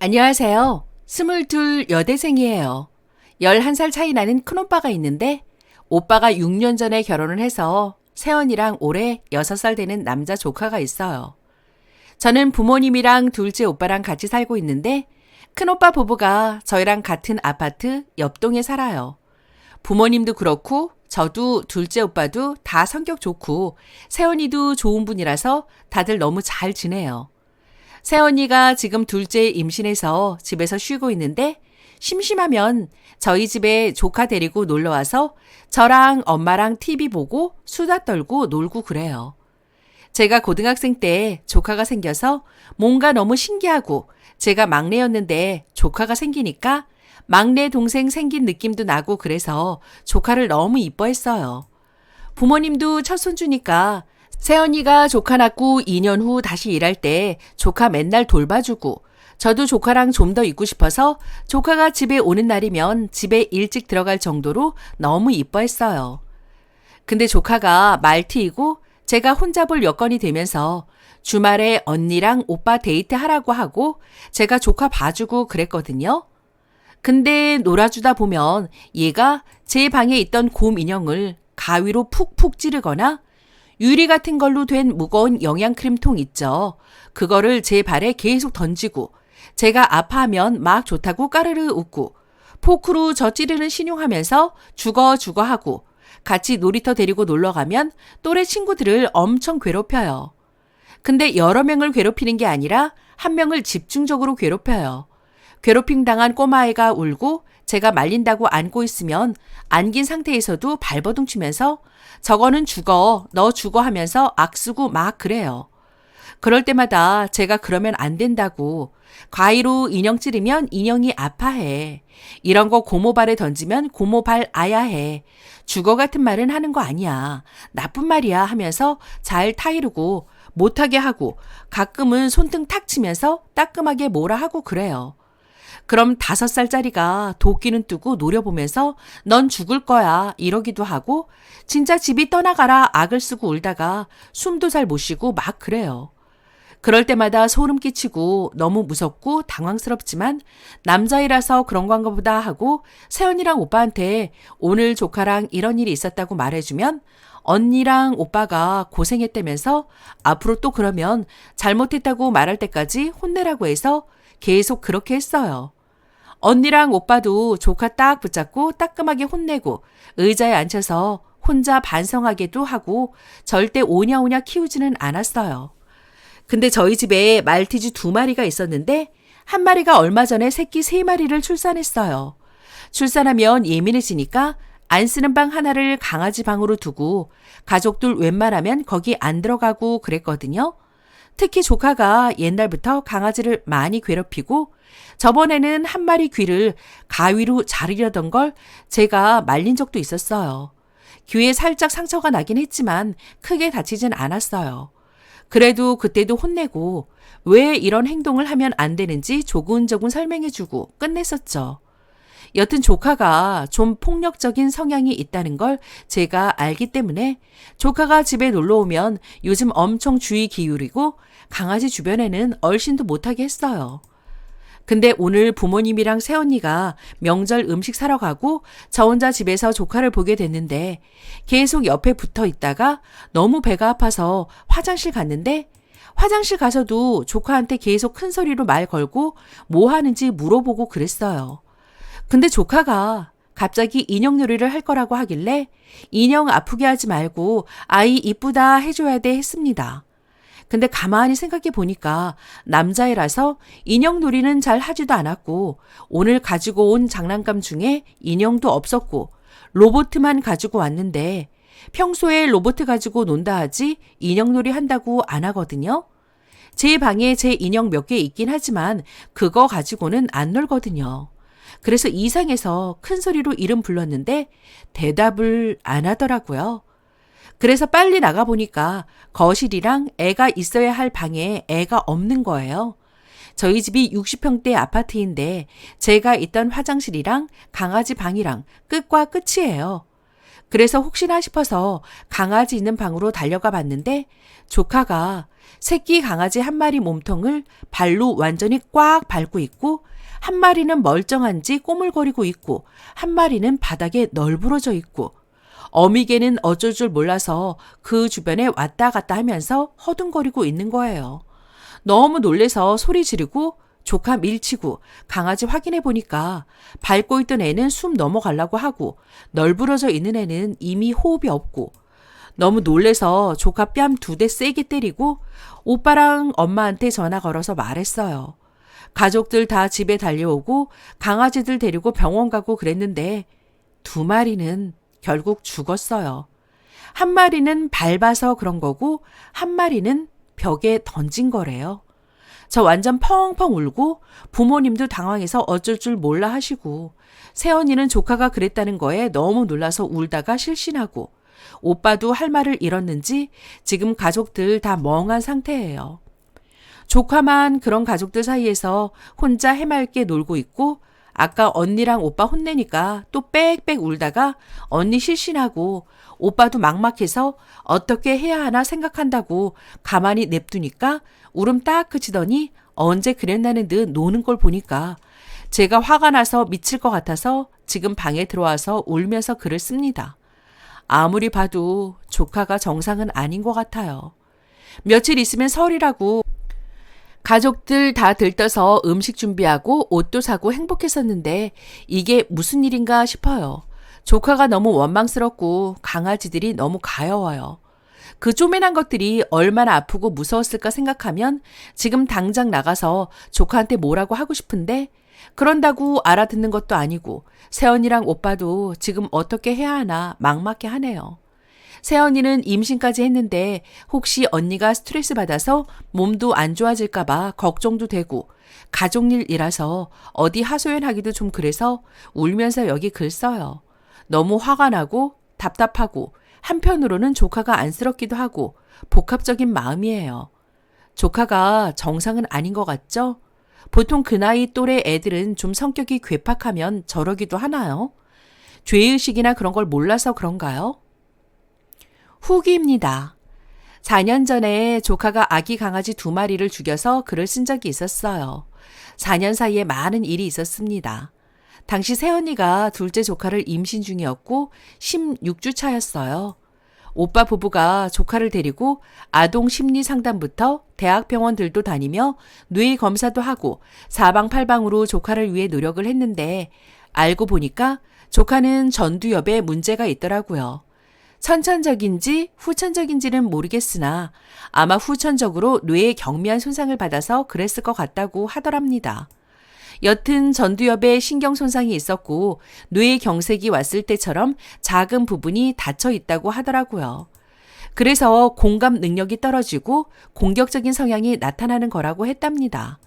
안녕하세요. 22 여대생이에요. 11살 차이 나는 큰오빠가 있는데 오빠가 6년 전에 결혼을 해서 세연이랑 올해 6살 되는 남자 조카가 있어요. 저는 부모님이랑 둘째 오빠랑 같이 살고 있는데 큰오빠 부부가 저희랑 같은 아파트 옆동에 살아요. 부모님도 그렇고 저도 둘째 오빠도 다 성격 좋고 세연이도 좋은 분이라서 다들 너무 잘 지내요. 새언니가 지금 둘째 임신해서 집에서 쉬고 있는데 심심하면 저희 집에 조카 데리고 놀러 와서 저랑 엄마랑 TV 보고 수다 떨고 놀고 그래요. 제가 고등학생 때 조카가 생겨서 뭔가 너무 신기하고 제가 막내였는데 조카가 생기니까 막내 동생 생긴 느낌도 나고 그래서 조카를 너무 이뻐했어요. 부모님도 첫 손주니까 새언니가 조카 낳고 2년 후 다시 일할 때 조카 맨날 돌봐주고 저도 조카랑 좀 더 있고 싶어서 조카가 집에 오는 날이면 집에 일찍 들어갈 정도로 너무 이뻐했어요. 근데 조카가 말티이고 제가 혼자 볼 여건이 되면서 주말에 언니랑 오빠 데이트 하라고 하고 제가 조카 봐주고 그랬거든요. 근데 놀아주다 보면 얘가 제 방에 있던 곰 인형을 가위로 푹푹 찌르거나 유리 같은 걸로 된 무거운 영양크림통 있죠. 그거를 제 발에 계속 던지고 제가 아파하면 막 좋다고 까르르 웃고 포크로 저 찌르는 신용하면서 죽어 하고 같이 놀이터 데리고 놀러 가면 또래 친구들을 엄청 괴롭혀요. 근데 여러 명을 괴롭히는 게 아니라 한 명을 집중적으로 괴롭혀요. 괴롭힘 당한 꼬마아이가 울고 제가 말린다고 안고 있으면 안긴 상태에서도 발버둥 치면서 저거는 죽어, 너 죽어 하면서 악쓰고 막 그래요. 그럴 때마다 제가 그러면 안 된다고 과위로 인형 찌르면 인형이 아파해. 이런 거 고모 발에 던지면 고모 발 아야 해. 죽어 같은 말은 하는 거 아니야. 나쁜 말이야 하면서 잘 타이르고 못하게 하고 가끔은 손등 탁 치면서 따끔하게 뭐라 하고 그래요. 그럼 5살짜리가 도끼는 뜨고 노려보면서 넌 죽을 거야 이러기도 하고 진짜 집이 떠나가라 악을 쓰고 울다가 숨도 잘 못 쉬고 막 그래요. 그럴 때마다 소름 끼치고 너무 무섭고 당황스럽지만 남자이라서 그런 건가 보다 하고 세연이랑 오빠한테 오늘 조카랑 이런 일이 있었다고 말해주면 언니랑 오빠가 고생했다면서 앞으로 또 그러면 잘못했다고 말할 때까지 혼내라고 해서 계속 그렇게 했어요. 언니랑 오빠도 조카 딱 붙잡고 따끔하게 혼내고 의자에 앉혀서 혼자 반성하게도 하고 절대 오냐오냐 키우지는 않았어요. 근데 저희 집에 말티즈 2마리가 있었는데 한 마리가 얼마 전에 새끼 3마리를 출산했어요. 출산하면 예민해지니까 안 쓰는 방 하나를 강아지 방으로 두고 가족들 웬만하면 거기 안 들어가고 그랬거든요. 특히 조카가 옛날부터 강아지를 많이 괴롭히고 저번에는 한 마리 귀를 가위로 자르려던 걸 제가 말린 적도 있었어요. 귀에 살짝 상처가 나긴 했지만 크게 다치진 않았어요. 그래도 그때도 혼내고 왜 이런 행동을 하면 안 되는지 조근조근 설명해주고 끝냈었죠. 여튼 조카가 좀 폭력적인 성향이 있다는 걸 제가 알기 때문에 조카가 집에 놀러 오면 요즘 엄청 주의 기울이고 강아지 주변에는 얼씬도 못하게 했어요. 근데 오늘 부모님이랑 새언니가 명절 음식 사러 가고 저 혼자 집에서 조카를 보게 됐는데 계속 옆에 붙어 있다가 너무 배가 아파서 화장실 갔는데 화장실 가서도 조카한테 계속 큰 소리로 말 걸고 뭐 하는지 물어보고 그랬어요. 근데 조카가 갑자기 인형 놀이를 할 거라고 하길래 인형 아프게 하지 말고 아이 이쁘다 해줘야 돼 했습니다. 근데 가만히 생각해 보니까 남자애라서 인형 놀이는 잘 하지도 않았고 오늘 가지고 온 장난감 중에 인형도 없었고 로봇만 가지고 왔는데 평소에 로봇 가지고 논다 하지 인형 놀이 한다고 안 하거든요. 제 방에 제 인형 몇 개 있긴 하지만 그거 가지고는 안 놀거든요. 그래서 이상해서 큰 소리로 이름 불렀는데 대답을 안 하더라고요. 그래서 빨리 나가보니까 거실이랑 애가 있어야 할 방에 애가 없는 거예요. 저희 집이 60평대 아파트인데 제가 있던 화장실이랑 강아지 방이랑 끝과 끝이에요. 그래서 혹시나 싶어서 강아지 있는 방으로 달려가 봤는데 조카가 새끼 강아지 한 마리 몸통을 발로 완전히 꽉 밟고 있고 한 마리는 멀쩡한지 꼬물거리고 있고 한 마리는 바닥에 널브러져 있고 어미개는 어쩔 줄 몰라서 그 주변에 왔다 갔다 하면서 허둥거리고 있는 거예요. 너무 놀래서 소리 지르고 조카 밀치고 강아지 확인해 보니까 밟고 있던 애는 숨 넘어가려고 하고 널브러져 있는 애는 이미 호흡이 없고 너무 놀래서 조카 뺨 2대 세게 때리고 오빠랑 엄마한테 전화 걸어서 말했어요. 가족들 다 집에 달려오고 강아지들 데리고 병원 가고 그랬는데 2마리는 결국 죽었어요. 한 마리는 밟아서 그런 거고 한 마리는 벽에 던진 거래요. 저 완전 펑펑 울고 부모님도 당황해서 어쩔 줄 몰라 하시고 새언니는 조카가 그랬다는 거에 너무 놀라서 울다가 실신하고 오빠도 할 말을 잃었는지 지금 가족들 다 멍한 상태예요. 조카만 그런 가족들 사이에서 혼자 해맑게 놀고 있고 아까 언니랑 오빠 혼내니까 또 빽빽 울다가 언니 실신하고 오빠도 막막해서 어떻게 해야 하나 생각한다고 가만히 냅두니까 울음 딱 그치더니 언제 그랬나는 듯 노는 걸 보니까 제가 화가 나서 미칠 것 같아서 지금 방에 들어와서 울면서 글을 씁니다. 아무리 봐도 조카가 정상은 아닌 것 같아요. 며칠 있으면 설이라고 가족들 다 들떠서 음식 준비하고 옷도 사고 행복했었는데 이게 무슨 일인가 싶어요. 조카가 너무 원망스럽고 강아지들이 너무 가여워요. 그 쪼매난 것들이 얼마나 아프고 무서웠을까 생각하면 지금 당장 나가서 조카한테 뭐라고 하고 싶은데 그런다고 알아듣는 것도 아니고 새언니랑 오빠도 지금 어떻게 해야 하나 막막해 하네요. 새언니는 임신까지 했는데 혹시 언니가 스트레스 받아서 몸도 안 좋아질까봐 걱정도 되고 가족일이라서 어디 하소연하기도 좀 그래서 울면서 여기 글 써요. 너무 화가 나고 답답하고 한편으로는 조카가 안쓰럽기도 하고 복합적인 마음이에요. 조카가 정상은 아닌 것 같죠? 보통 그 나이 또래 애들은 좀 성격이 괴팍하면 저러기도 하나요? 죄의식이나 그런 걸 몰라서 그런가요? 후기입니다. 4년 전에 조카가 아기 강아지 2마리를 죽여서 글을 쓴 적이 있었어요. 4년 사이에 많은 일이 있었습니다. 당시 새언니가 둘째 조카를 임신 중이었고 16주 차였어요. 오빠 부부가 조카를 데리고 아동 심리 상담부터 대학병원들도 다니며 뇌 검사도 하고 사방팔방으로 조카를 위해 노력을 했는데 알고 보니까 조카는 전두엽에 문제가 있더라고요. 선천적인지 후천적인지는 모르겠으나 아마 후천적으로 뇌에 경미한 손상을 받아서 그랬을 것 같다고 하더랍니다. 여튼 전두엽에 신경 손상이 있었고 뇌 경색이 왔을 때처럼 작은 부분이 닫혀 있다고 하더라고요. 그래서 공감 능력이 떨어지고 공격적인 성향이 나타나는 거라고 했답니다.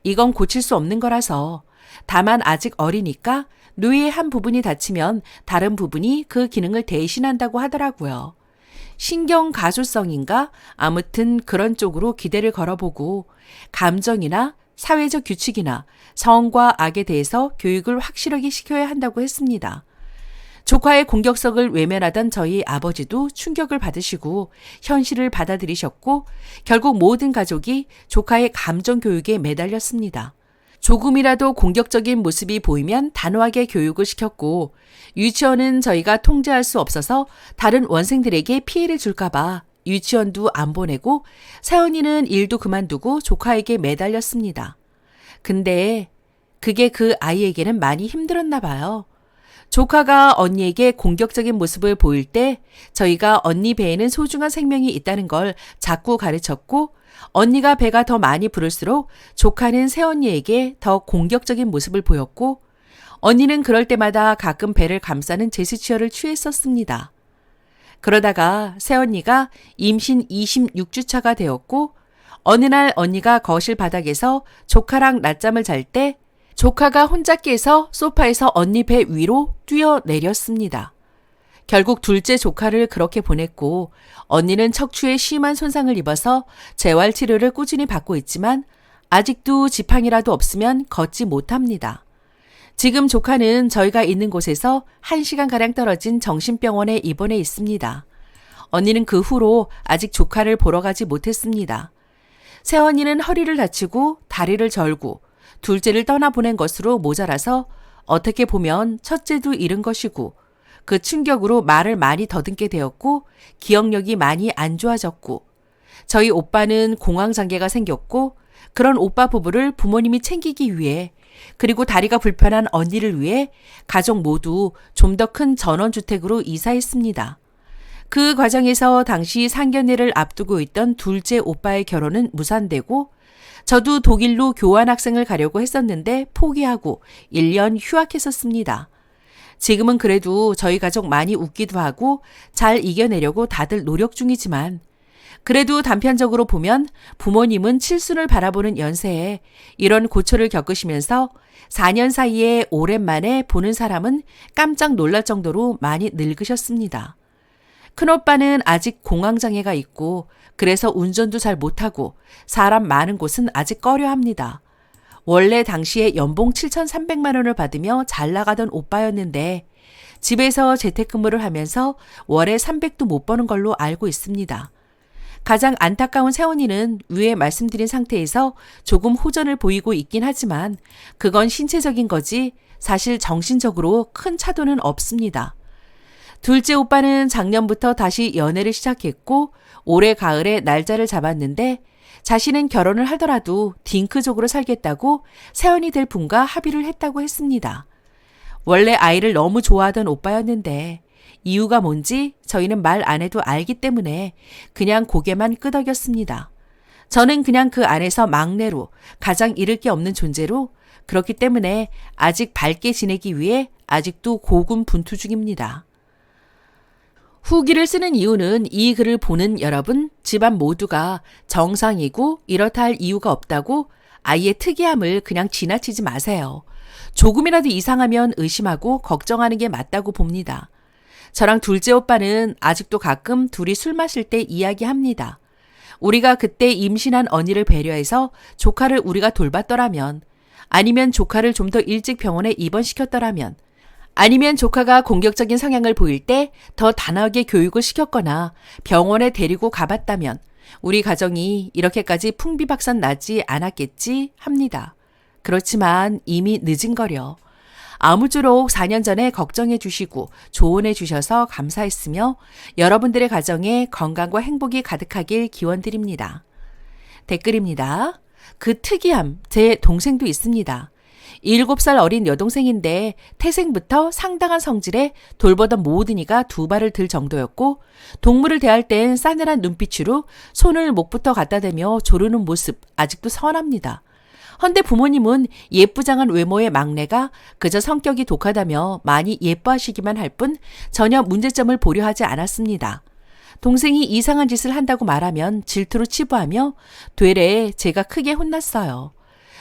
이건 고칠 수 없는 거라서 다만 아직 어리니까 뇌의 한 부분이 다치면 다른 부분이 그 기능을 대신한다고 하더라고요. 신경 가소성인가? 아무튼 그런 쪽으로 기대를 걸어보고 감정이나 사회적 규칙이나 성과 악에 대해서 교육을 확실하게 시켜야 한다고 했습니다. 조카의 공격성을 외면하던 저희 아버지도 충격을 받으시고 현실을 받아들이셨고 결국 모든 가족이 조카의 감정 교육에 매달렸습니다. 조금이라도 공격적인 모습이 보이면 단호하게 교육을 시켰고 유치원은 저희가 통제할 수 없어서 다른 원생들에게 피해를 줄까봐 유치원도 안 보내고 새언니는 일도 그만두고 조카에게 매달렸습니다. 근데 그게 그 아이에게는 많이 힘들었나 봐요. 조카가 언니에게 공격적인 모습을 보일 때 저희가 언니 배에는 소중한 생명이 있다는 걸 자꾸 가르쳤고 언니가 배가 더 많이 부를수록 조카는 새언니에게 더 공격적인 모습을 보였고 언니는 그럴 때마다 가끔 배를 감싸는 제스처를 취했었습니다. 그러다가 새언니가 임신 26주차가 되었고 어느 날 언니가 거실 바닥에서 조카랑 낮잠을 잘 때 조카가 혼자 깨서 소파에서 언니 배 위로 뛰어내렸습니다. 결국 둘째 조카를 그렇게 보냈고 언니는 척추에 심한 손상을 입어서 재활치료를 꾸준히 받고 있지만 아직도 지팡이라도 없으면 걷지 못합니다. 지금 조카는 저희가 있는 곳에서 1시간가량 떨어진 정신병원에 입원해 있습니다. 언니는 그 후로 아직 조카를 보러 가지 못했습니다. 새언니는 허리를 다치고 다리를 절고 둘째를 떠나보낸 것으로 모자라서 어떻게 보면 첫째도 잃은 것이고 그 충격으로 말을 많이 더듬게 되었고 기억력이 많이 안 좋아졌고 저희 오빠는 공황장애가 생겼고 그런 오빠 부부를 부모님이 챙기기 위해 그리고 다리가 불편한 언니를 위해 가족 모두 좀 더 큰 전원주택으로 이사했습니다. 그 과정에서 당시 상견례를 앞두고 있던 둘째 오빠의 결혼은 무산되고 저도 독일로 교환학생을 가려고 했었는데 포기하고 1년 휴학했었습니다. 지금은 그래도 저희 가족 많이 웃기도 하고 잘 이겨내려고 다들 노력 중이지만 그래도 단편적으로 보면 부모님은 칠순을 바라보는 연세에 이런 고초를 겪으시면서 4년 사이에 오랜만에 보는 사람은 깜짝 놀랄 정도로 많이 늙으셨습니다. 큰오빠는 아직 공황장애가 있고 그래서 운전도 잘 못하고 사람 많은 곳은 아직 꺼려합니다. 원래 당시에 연봉 7,300만 원을 받으며 잘 나가던 오빠였는데 집에서 재택근무를 하면서 월에 300도 못 버는 걸로 알고 있습니다. 가장 안타까운 새언니는 위에 말씀드린 상태에서 조금 호전을 보이고 있긴 하지만 그건 신체적인 거지 사실 정신적으로 큰 차도는 없습니다. 둘째 오빠는 작년부터 다시 연애를 시작했고 올해 가을에 날짜를 잡았는데 자신은 결혼을 하더라도 딩크족으로 살겠다고 새언니 될 분과 합의를 했다고 했습니다. 원래 아이를 너무 좋아하던 오빠였는데 이유가 뭔지 저희는 말 안 해도 알기 때문에 그냥 고개만 끄덕였습니다. 저는 그냥 그 안에서 막내로 가장 잃을 게 없는 존재로 그렇기 때문에 아직 밝게 지내기 위해 아직도 고군분투 중입니다. 후기를 쓰는 이유는 이 글을 보는 여러분, 집안 모두가 정상이고 이렇다 할 이유가 없다고 아이의 특이함을 그냥 지나치지 마세요. 조금이라도 이상하면 의심하고 걱정하는 게 맞다고 봅니다. 저랑 둘째 오빠는 아직도 가끔 둘이 술 마실 때 이야기합니다. 우리가 그때 임신한 언니를 배려해서 조카를 우리가 돌봤더라면, 아니면 조카를 좀 더 일찍 병원에 입원시켰더라면, 아니면 조카가 공격적인 성향을 보일 때 더 단호하게 교육을 시켰거나 병원에 데리고 가봤다면 우리 가정이 이렇게까지 풍비박산 나지 않았겠지 합니다. 그렇지만 이미 늦은 거려. 아무쪼록 4년 전에 걱정해 주시고 조언해 주셔서 감사했으며 여러분들의 가정에 건강과 행복이 가득하길 기원드립니다. 댓글입니다. 그 특이함, 제 동생도 있습니다. 7살 어린 여동생인데 태생부터 상당한 성질에 돌보던 모든 이가 두 발을 들 정도였고 동물을 대할 땐 싸늘한 눈빛으로 손을 목부터 갖다 대며 조르는 모습 아직도 선합니다. 헌데 부모님은 예쁘장한 외모의 막내가 그저 성격이 독하다며 많이 예뻐하시기만 할 뿐 전혀 문제점을 보려 하지 않았습니다. 동생이 이상한 짓을 한다고 말하면 질투로 치부하며 되레 제가 크게 혼났어요.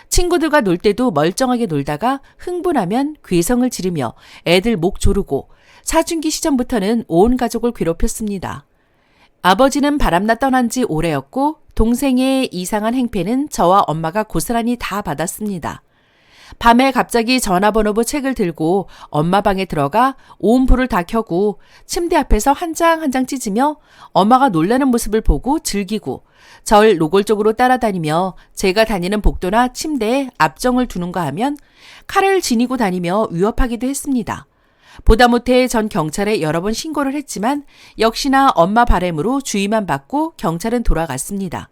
친구들과 놀 때도 멀쩡하게 놀다가 흥분하면 괴성을 지르며 애들 목 조르고 사춘기 시절부터는 온 가족을 괴롭혔습니다. 아버지는 바람나 떠난 지 오래였고 동생의 이상한 행패는 저와 엄마가 고스란히 다 받았습니다. 밤에 갑자기 전화번호부 책을 들고 엄마 방에 들어가 온 불을 다 켜고 침대 앞에서 한 장 한 장 찢으며 엄마가 놀라는 모습을 보고 즐기고 절 노골적으로 따라다니며 제가 다니는 복도나 침대에 압정을 두는가 하면 칼을 지니고 다니며 위협하기도 했습니다. 보다 못해 전 경찰에 여러 번 신고를 했지만 역시나 엄마 바람으로 주의만 받고 경찰은 돌아갔습니다.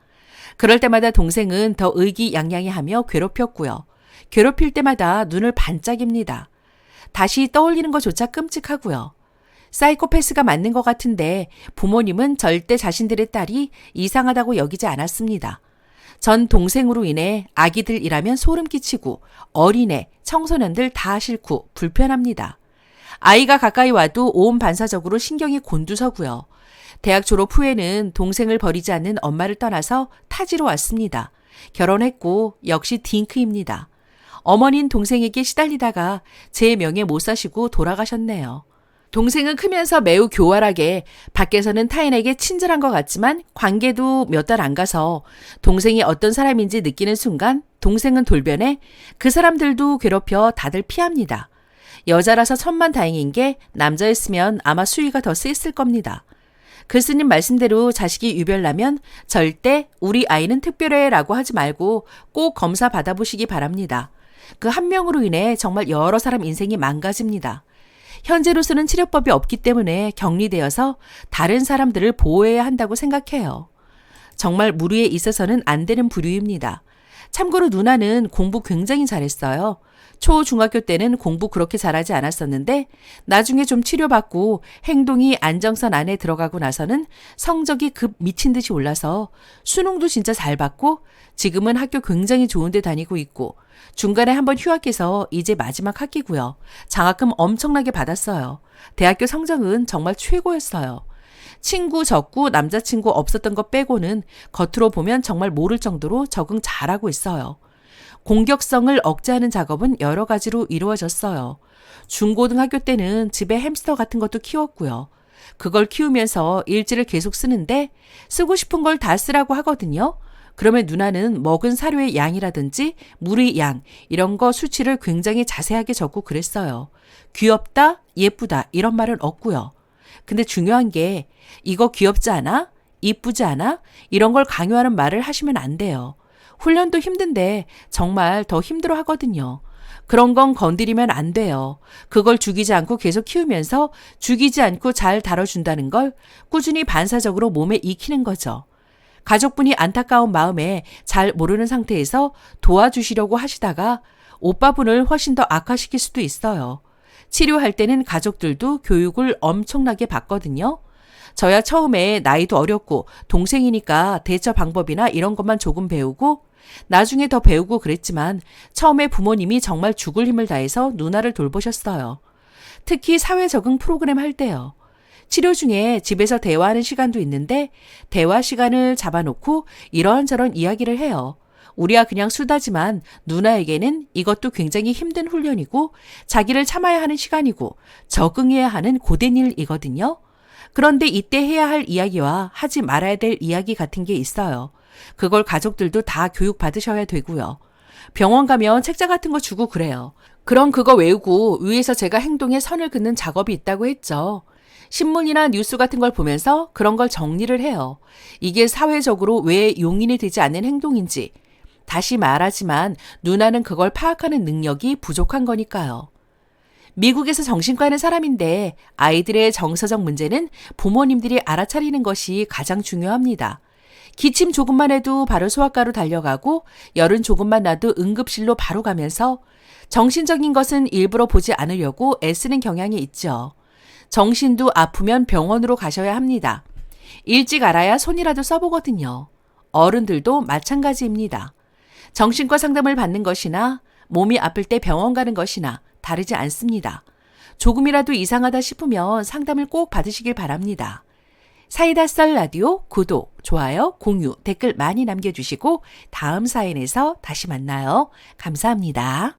그럴 때마다 동생은 더 의기양양해하며 괴롭혔고요. 괴롭힐 때마다 눈을 반짝입니다. 다시 떠올리는 것조차 끔찍하고요. 사이코패스가 맞는 것 같은데 부모님은 절대 자신들의 딸이 이상하다고 여기지 않았습니다. 전 동생으로 인해 아기들이라면 소름 끼치고 어린애, 청소년들 다 싫고 불편합니다. 아이가 가까이 와도 온 반사적으로 신경이 곤두서고요. 대학 졸업 후에는 동생을 버리지 않는 엄마를 떠나서 타지로 왔습니다. 결혼했고 역시 딩크입니다. 어머니는 동생에게 시달리다가 제 명예 못 사시고 돌아가셨네요. 동생은 크면서 매우 교활하게 밖에서는 타인에게 친절한 것 같지만 관계도 몇 달 안 가서 동생이 어떤 사람인지 느끼는 순간 동생은 돌변해 그 사람들도 괴롭혀 다들 피합니다. 여자라서 천만다행인 게 남자였으면 아마 수위가 더 셌을 겁니다. 글쓰님 말씀대로 자식이 유별나면 절대 우리 아이는 특별해라고 하지 말고 꼭 검사 받아보시기 바랍니다. 그 한 명으로 인해 정말 여러 사람 인생이 망가집니다. 현재로서는 치료법이 없기 때문에 격리되어서 다른 사람들을 보호해야 한다고 생각해요. 정말 무리에 있어서는 안 되는 부류입니다. 참고로 누나는 공부 굉장히 잘했어요. 초, 중학교 때는 공부 그렇게 잘하지 않았었는데 나중에 좀 치료받고 행동이 안정선 안에 들어가고 나서는 성적이 급 미친 듯이 올라서 수능도 진짜 잘 받고 지금은 학교 굉장히 좋은 데 다니고 있고 중간에 한번 휴학해서 이제 마지막 학기고요. 장학금 엄청나게 받았어요. 대학교 성적은 정말 최고였어요. 친구 적고 남자친구 없었던 것 빼고는 겉으로 보면 정말 모를 정도로 적응 잘하고 있어요. 공격성을 억제하는 작업은 여러 가지로 이루어졌어요. 중고등학교 때는 집에 햄스터 같은 것도 키웠고요. 그걸 키우면서 일지를 계속 쓰는데 쓰고 싶은 걸 다 쓰라고 하거든요. 그러면 누나는 먹은 사료의 양이라든지 물의 양 이런 거 수치를 굉장히 자세하게 적고 그랬어요. 귀엽다, 예쁘다 이런 말은 없고요. 근데 중요한 게 이거 귀엽지 않아? 이쁘지 않아? 이런 걸 강요하는 말을 하시면 안 돼요. 훈련도 힘든데 정말 더 힘들어 하거든요. 그런 건 건드리면 안 돼요. 그걸 죽이지 않고 계속 키우면서 죽이지 않고 잘 다뤄준다는 걸 꾸준히 반사적으로 몸에 익히는 거죠. 가족분이 안타까운 마음에 잘 모르는 상태에서 도와주시려고 하시다가 오빠분을 훨씬 더 악화시킬 수도 있어요. 치료할 때는 가족들도 교육을 엄청나게 받거든요. 저야 처음에 나이도 어렸고 동생이니까 대처 방법이나 이런 것만 조금 배우고 나중에 더 배우고 그랬지만 처음에 부모님이 정말 죽을 힘을 다해서 누나를 돌보셨어요. 특히 사회 적응 프로그램 할 때요. 치료 중에 집에서 대화하는 시간도 있는데 대화 시간을 잡아놓고 이런저런 이야기를 해요. 우리야 그냥 수다지만 누나에게는 이것도 굉장히 힘든 훈련이고 자기를 참아야 하는 시간이고 적응해야 하는 고된 일이거든요. 그런데 이때 해야 할 이야기와 하지 말아야 될 이야기 같은 게 있어요. 그걸 가족들도 다 교육받으셔야 되고요. 병원 가면 책자 같은 거 주고 그래요. 그럼 그거 외우고 위에서 제가 행동에 선을 긋는 작업이 있다고 했죠. 신문이나 뉴스 같은 걸 보면서 그런 걸 정리를 해요. 이게 사회적으로 왜 용인이 되지 않는 행동인지. 다시 말하지만 누나는 그걸 파악하는 능력이 부족한 거니까요. 미국에서 정신과 하는 사람인데 아이들의 정서적 문제는 부모님들이 알아차리는 것이 가장 중요합니다. 기침 조금만 해도 바로 소아과로 달려가고 열은 조금만 나도 응급실로 바로 가면서 정신적인 것은 일부러 보지 않으려고 애쓰는 경향이 있죠. 정신도 아프면 병원으로 가셔야 합니다. 일찍 알아야 손이라도 써보거든요. 어른들도 마찬가지입니다. 정신과 상담을 받는 것이나 몸이 아플 때 병원 가는 것이나 다르지 않습니다. 조금이라도 이상하다 싶으면 상담을 꼭 받으시길 바랍니다. 사이다 썰 라디오 구독, 좋아요, 공유, 댓글 많이 남겨주시고 다음 사연에서 다시 만나요. 감사합니다.